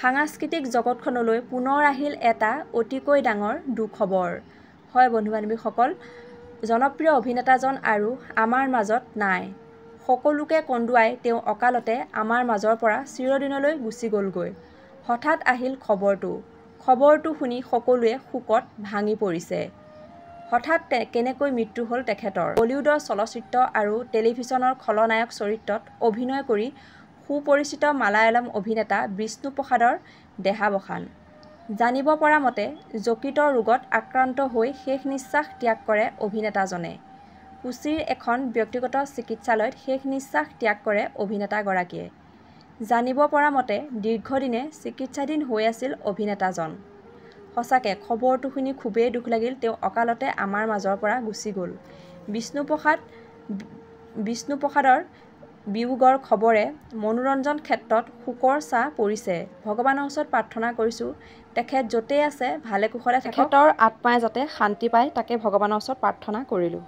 সাংস্কৃতিক জগতখনলৈ পুনৰ আহিল এটা অতিকৈ ডাঙৰ দুখবৰ। হয় বন্ধু-বান্ধৱীসকল, জনপ্ৰিয় অভিনেতাজন আৰু আমাৰ মাজত নাই। সকলোকে কন্দুৱাই তেওঁ অকালতে আমাৰ মাজৰ পৰা চিৰদিনলৈ গুচি গ'লগৈ। হঠাৎ আহিল খবৰটো শুনি সকলোৱে শোকত ভাঙি পৰিছে। হঠাৎ কেনেকৈ মৃত্যু হ'ল তেখেতৰ। বলিউডৰ চলচ্চিত্ৰ আৰু টেলিভিছনৰ খলনায়ক চৰিত্ৰত অভিনয় কৰি সুপৰিচিত মালায়ালম অভিনেতা বিষ্ণু প্ৰসাদৰ দেহাৱসান। জানিব পৰা মতে যকৃত ৰোগত আক্ৰান্ত হৈ শেষ নিশ্বাস ত্যাগ কৰে অভিনেতাজনে। কোচিৰ এখন ব্যক্তিগত চিকিৎসালয়ত শেষ নিশ্বাস ত্যাগ কৰে অভিনেতাগৰাকীয়ে। জানিব পৰা মতে দীৰ্ঘদিনে চিকিৎসাধীন হৈ আছিল অভিনেতাজন। সঁচাকৈ খবৰটো শুনি খুবেই দুখ লাগিল, তেওঁ অকালতে আমাৰ মাজৰ পৰা গুচি গ'ল। বিষ্ণু প্ৰসাদৰ বিয়োগৰ খবৰে মনোৰঞ্জন ক্ষেত্ৰত শোকৰ ছাঁ পৰিছে। ভগৱানৰ ওচৰত প্ৰাৰ্থনা কৰিছোঁ তেখেত য'তেই আছে ভালে কুশলে থাকক, তেখেতৰ আত্মাই যাতে শান্তি পায় তাকে ভগৱানৰ ওচৰত প্ৰাৰ্থনা কৰিলোঁ।